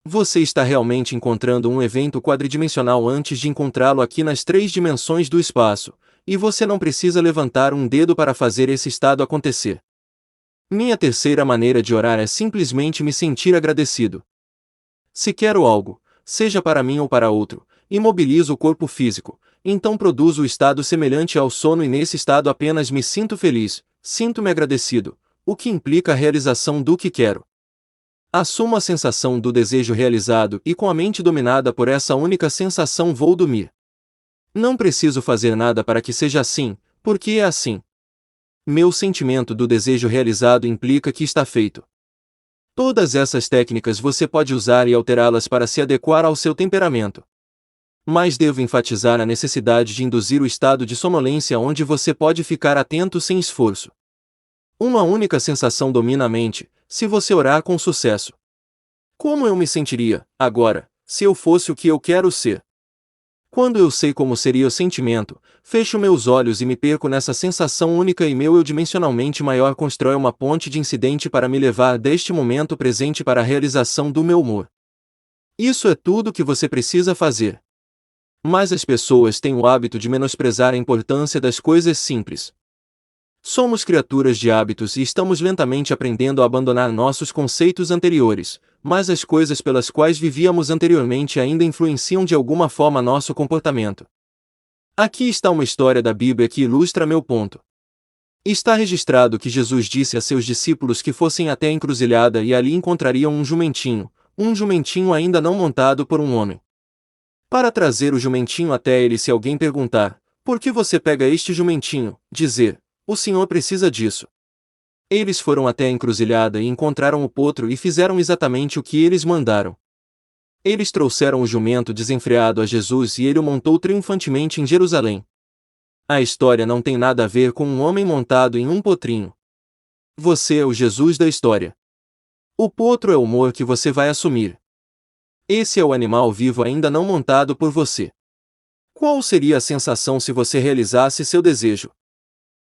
Você está realmente encontrando um evento quadridimensional antes de encontrá-lo aqui nas 3 dimensões do espaço, e você não precisa levantar um dedo para fazer esse estado acontecer. Minha terceira maneira de orar é simplesmente me sentir agradecido. Se quero algo, seja para mim ou para outro, imobilizo o corpo físico, então produzo o estado semelhante ao sono e nesse estado apenas me sinto feliz, sinto-me agradecido, o que implica a realização do que quero. Assumo a sensação do desejo realizado e com a mente dominada por essa única sensação vou dormir. Não preciso fazer nada para que seja assim, porque é assim. Meu sentimento do desejo realizado implica que está feito. Todas essas técnicas você pode usar e alterá-las para se adequar ao seu temperamento. Mas devo enfatizar a necessidade de induzir o estado de sonolência onde você pode ficar atento sem esforço. Uma única sensação domina a mente, se você orar com sucesso. Como eu me sentiria, agora, se eu fosse o que eu quero ser? Quando eu sei como seria o sentimento, fecho meus olhos e me perco nessa sensação única e meu eu dimensionalmente maior constrói uma ponte de incidente para me levar deste momento presente para a realização do meu humor. Isso é tudo que você precisa fazer. Mas as pessoas têm o hábito de menosprezar a importância das coisas simples. Somos criaturas de hábitos e estamos lentamente aprendendo a abandonar nossos conceitos anteriores, mas as coisas pelas quais vivíamos anteriormente ainda influenciam de alguma forma nosso comportamento. Aqui está uma história da Bíblia que ilustra meu ponto. Está registrado que Jesus disse a seus discípulos que fossem até a encruzilhada e ali encontrariam um jumentinho ainda não montado por um homem. Para trazer o jumentinho até ele, se alguém perguntar, por que você pega este jumentinho, dizer, o Senhor precisa disso. Eles foram até a encruzilhada e encontraram o potro e fizeram exatamente o que eles mandaram. Eles trouxeram o jumento desenfreado a Jesus e ele o montou triunfantemente em Jerusalém. A história não tem nada a ver com um homem montado em um potrinho. Você é o Jesus da história. O potro é o humor que você vai assumir. Esse é o animal vivo ainda não montado por você. Qual seria a sensação se você realizasse seu desejo?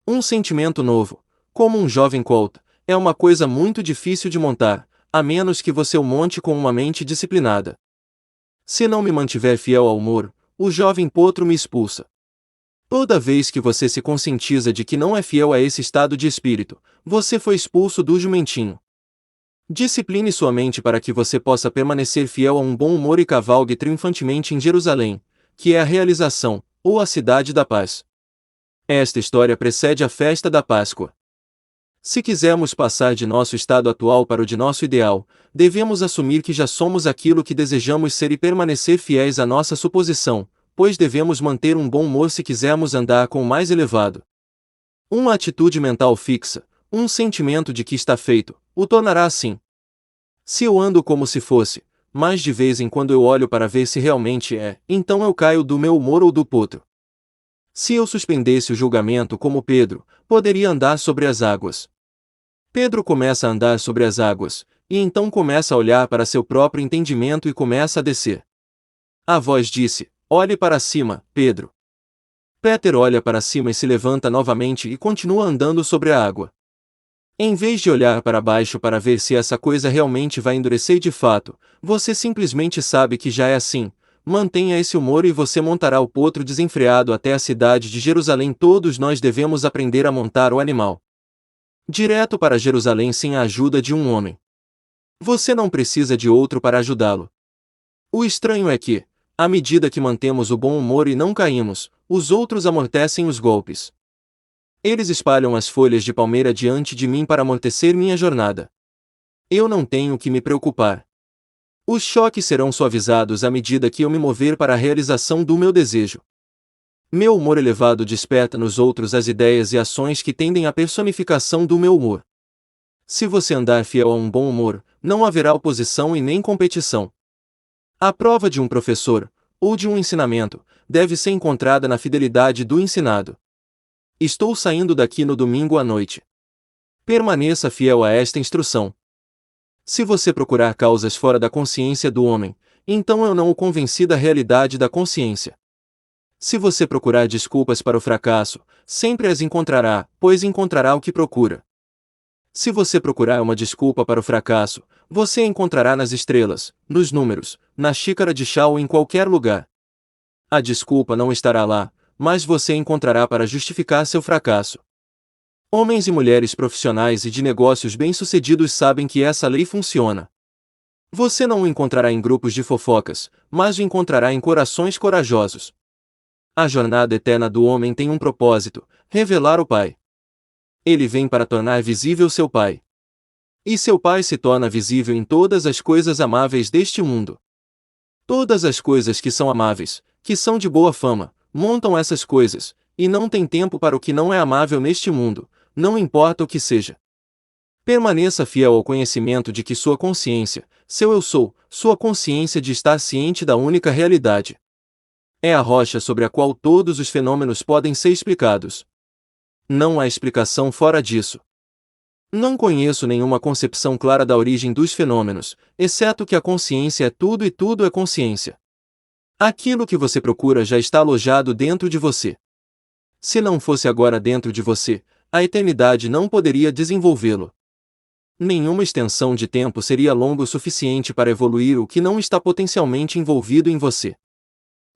Um sentimento novo, como um jovem colt, é uma coisa muito difícil de montar, a menos que você o monte com uma mente disciplinada. Se não me mantiver fiel ao humor, o jovem potro me expulsa. Toda vez que você se conscientiza de que não é fiel a esse estado de espírito, você foi expulso do jumentinho. Discipline sua mente para que você possa permanecer fiel a um bom humor e cavalgue triunfantemente em Jerusalém, que é a realização, ou a cidade da paz. Esta história precede a festa da Páscoa. Se quisermos passar de nosso estado atual para o de nosso ideal, devemos assumir que já somos aquilo que desejamos ser e permanecer fiéis à nossa suposição, pois devemos manter um bom humor se quisermos andar com o mais elevado. Uma atitude mental fixa, um sentimento de que está feito, o tornará assim. Se eu ando como se fosse, mas de vez em quando eu olho para ver se realmente é, então eu caio do meu humor ou do potro. Se eu suspendesse o julgamento como Pedro, poderia andar sobre as águas. Pedro começa a andar sobre as águas, e então começa a olhar para seu próprio entendimento e começa a descer. A voz disse: olhe para cima, Pedro. Peter olha para cima e se levanta novamente e continua andando sobre a água. Em vez de olhar para baixo para ver se essa coisa realmente vai endurecer de fato, você simplesmente sabe que já é assim. Mantenha esse humor e você montará o potro desenfreado até a cidade de Jerusalém. Todos nós devemos aprender a montar o animal direto para Jerusalém sem a ajuda de um homem. Você não precisa de outro para ajudá-lo. O estranho é que, à medida que mantemos o bom humor e não caímos, os outros amortecem os golpes. Eles espalham as folhas de palmeira diante de mim para amortecer minha jornada. Eu não tenho que me preocupar. Os choques serão suavizados à medida que eu me mover para a realização do meu desejo. Meu humor elevado desperta nos outros as ideias e ações que tendem à personificação do meu humor. Se você andar fiel a um bom humor, não haverá oposição e nem competição. A prova de um professor, ou de um ensinamento, deve ser encontrada na fidelidade do ensinado. Estou saindo daqui no domingo à noite. Permaneça fiel a esta instrução. Se você procurar causas fora da consciência do homem, então eu não o convenci da realidade da consciência. Se você procurar desculpas para o fracasso, sempre as encontrará, pois encontrará o que procura. Se você procurar uma desculpa para o fracasso, você a encontrará nas estrelas, nos números, na xícara de chá ou em qualquer lugar. A desculpa não estará lá, mas você a encontrará para justificar seu fracasso. Homens e mulheres profissionais e de negócios bem-sucedidos sabem que essa lei funciona. Você não o encontrará em grupos de fofocas, mas o encontrará em corações corajosos. A jornada eterna do homem tem um propósito: revelar o Pai. Ele vem para tornar visível seu Pai. E seu Pai se torna visível em todas as coisas amáveis deste mundo. Todas as coisas que são amáveis, que são de boa fama, montam essas coisas, e não tem tempo para o que não é amável neste mundo, não importa o que seja. Permaneça fiel ao conhecimento de que sua consciência, seu eu sou, sua consciência de estar ciente da única realidade. É a rocha sobre a qual todos os fenômenos podem ser explicados. Não há explicação fora disso. Não conheço nenhuma concepção clara da origem dos fenômenos, exceto que a consciência é tudo e tudo é consciência. Aquilo que você procura já está alojado dentro de você. Se não fosse agora dentro de você, a eternidade não poderia desenvolvê-lo. Nenhuma extensão de tempo seria longa o suficiente para evoluir o que não está potencialmente envolvido em você.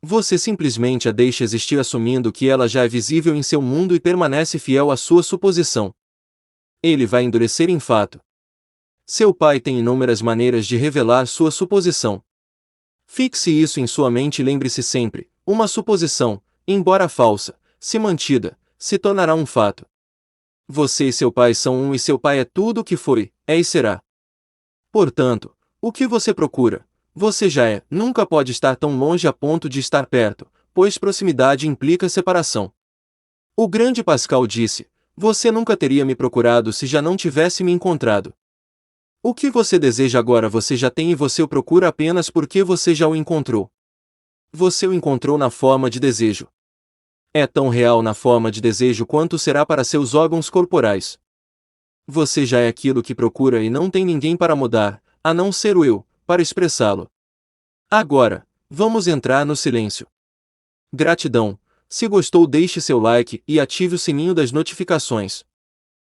Você simplesmente a deixa existir assumindo que ela já é visível em seu mundo e permanece fiel à sua suposição. Ele vai endurecer em fato. Seu Pai tem inúmeras maneiras de revelar sua suposição. Fixe isso em sua mente e lembre-se sempre: uma suposição, embora falsa, se mantida, se tornará um fato. Você e seu Pai são um e seu Pai é tudo o que foi, é e será. Portanto, o que você procura, você já é. Nunca pode estar tão longe a ponto de estar perto, pois proximidade implica separação. O grande Pascal disse: você nunca teria me procurado se já não tivesse me encontrado. O que você deseja agora você já tem e você o procura apenas porque você já o encontrou. Você o encontrou na forma de desejo. É tão real na forma de desejo quanto será para seus órgãos corporais. Você já é aquilo que procura e não tem ninguém para mudar, a não ser o eu, para expressá-lo. Agora, vamos entrar no silêncio. Gratidão. Se gostou, deixe seu like e ative o sininho das notificações.